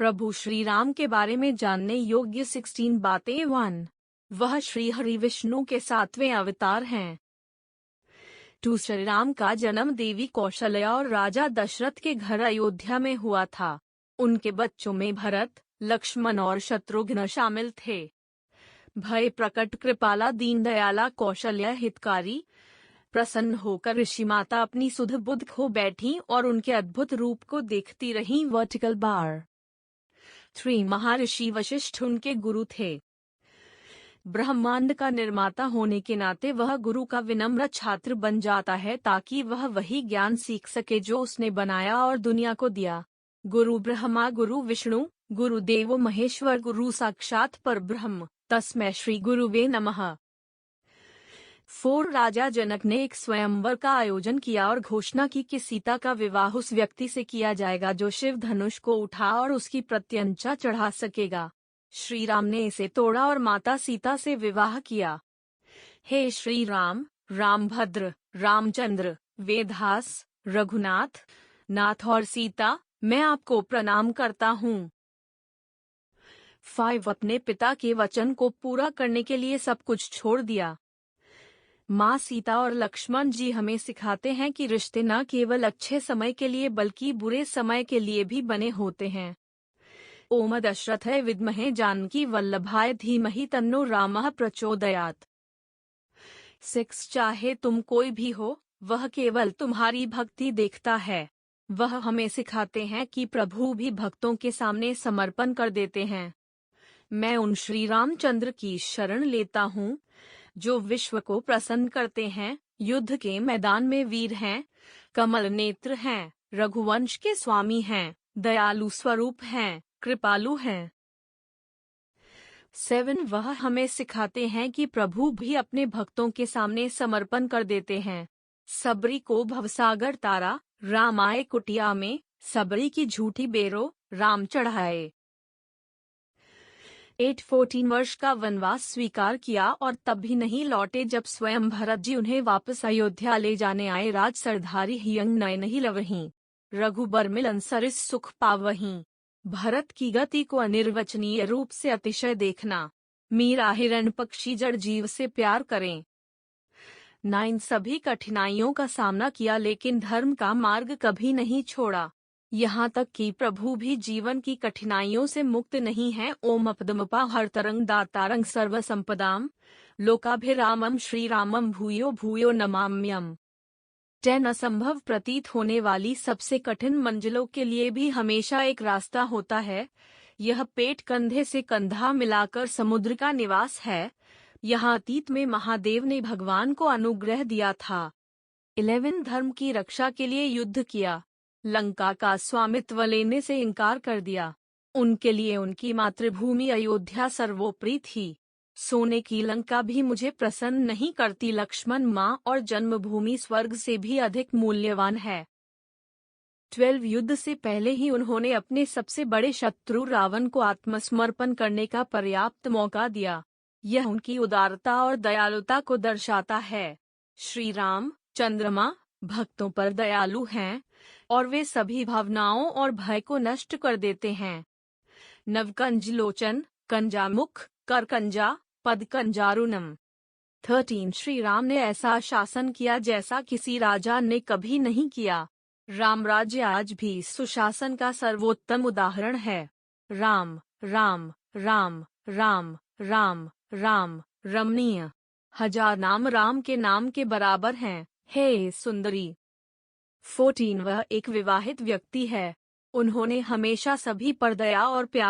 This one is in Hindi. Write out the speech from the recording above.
प्रभु श्री राम के बारे में जानने योग्य 16 बातें 1। वह श्री हरि विष्णु के 7वें अवतार हैं। 2 श्री राम का जन्म देवी कौशल्या और राजा दशरथ के घर अयोध्या में हुआ था। उनके बच्चों में भरत, लक्ष्मण और शत्रुघ्न शामिल थे। भय प्रकट कृपाला दीन दयाला कौशल्या हितकारी। प्रसन्न होकर ऋषि माता अपनी सुध बुध खो बैठी और उनके अद्भुत रूप को देखती रहीं। वर्टिकल बार 3 महर्षि वशिष्ठ उनके गुरु थे। ब्रह्मांड का निर्माता होने के नाते वह गुरु का विनम्र छात्र बन जाता है ताकि वह वही ज्ञान सीख सके जो उसने बनाया और दुनिया को दिया। गुरु ब्रह्मा, गुरु विष्णु, गुरु देवो महेश्वर, गुरु साक्षात परब्रह्म, तस्मै श्री गुरुवे नमः। 4 राजा जनक ने एक स्वयंवर का आयोजन किया और घोषणा की कि सीता का विवाह उस व्यक्ति से किया जाएगा जो शिव धनुष को उठा और उसकी प्रत्यंचा चढ़ा सकेगा। श्री राम ने इसे तोड़ा और माता सीता से विवाह किया। हे श्री राम, रामभद्र, रामचंद्र, वेदव्यास, रघुनाथ, नाथ और सीता, मैं आपको प्रणाम करता हूँ। 5 अपने पिता के वचन को पूरा करने के लिए सब कुछ छोड़ दिया। माँ सीता और लक्ष्मण जी हमें सिखाते हैं कि रिश्ते न केवल अच्छे समय के लिए बल्कि बुरे समय के लिए भी बने होते हैं। ओम दशरथाय विद्महे जानकी वल्लभाय धीमहि तन्नो रामः प्रचोदयात्। 6 चाहे तुम कोई भी हो, वह केवल तुम्हारी भक्ति देखता है। वह हमें सिखाते हैं कि प्रभु भी भक्तों के सामने समर्पण कर देते हैं। मैं उन श्री रामचंद्र की शरण लेता हूँ जो विश्व को प्रसन्न करते हैं, युद्ध के मैदान में वीर हैं, कमल नेत्र हैं, रघुवंश के स्वामी हैं, दयालु स्वरूप हैं, कृपालु हैं। 7 वह हमें सिखाते हैं कि प्रभु भी अपने भक्तों के सामने समर्पण कर देते हैं। सबरी को भवसागर तारा, राम आए कुटिया में, सबरी की झूठी बेरो, राम चढ़ाए। 14 वर्ष का वनवास स्वीकार किया और तब भी नहीं लौटे जब स्वयं भरत जी उन्हें वापस अयोध्या ले जाने आए। राज सरधारी हियंग नय नहीं लवहीं, रघुबर मिलन सरिस सुख पावहीं। भरत की गति को अनिर्वचनीय रूप से अतिशय देखना। मीरा हिरण पक्षी जड़ जीव से प्यार करें। 9 सभी कठिनाइयों का सामना किया लेकिन धर्म का मार्ग कभी नहीं छोड़ा। यहाँ तक कि प्रभु भी जीवन की कठिनाइयों से मुक्त नहीं है। ओम अपदमपा हरतरंग दातारंग सर्वसंपदाम, लोकाभिरामम श्री रामम भूयो भूयो नमाम्यम। 10 असंभव प्रतीत होने वाली सबसे कठिन मंजिलों के लिए भी हमेशा एक रास्ता होता है। यह पेट कंधे से कंधा मिलाकर समुद्र का निवास है। यहाँ अतीत में महादेव ने भगवान को अनुग्रह दिया था। 11 धर्म की रक्षा के लिए युद्ध किया। लंका का स्वामित्व लेने से इनकार कर दिया। उनके लिए उनकी मातृभूमि अयोध्या सर्वोपरि थी। सोने की लंका भी मुझे प्रसन्न नहीं करती। लक्ष्मण माँ और जन्मभूमि स्वर्ग से भी अधिक मूल्यवान है। 12 युद्ध से पहले ही उन्होंने अपने सबसे बड़े शत्रु रावण को आत्मसमर्पण करने का पर्याप्त मौका दिया। यह उनकी उदारता और दयालुता को दर्शाता है। श्री राम चंद्रमा भक्तों पर दयालु हैं और वे सभी भावनाओं और भय को नष्ट कर देते हैं। नवकंज लोचन, कंजामुख, करकंजा, पदकंजारुणम। 13 श्री राम ने ऐसा शासन किया जैसा किसी राजा ने कभी नहीं किया। राम राज्य आज भी सुशासन का सर्वोत्तम उदाहरण है। राम राम राम राम राम राम रमणीय। 1000 नाम राम के नाम के बराबर हैं। हे सुंदरी। 14 वह एक विवाहित व्यक्ति है। उन्होंने हमेशा सभी पर दया और प्यार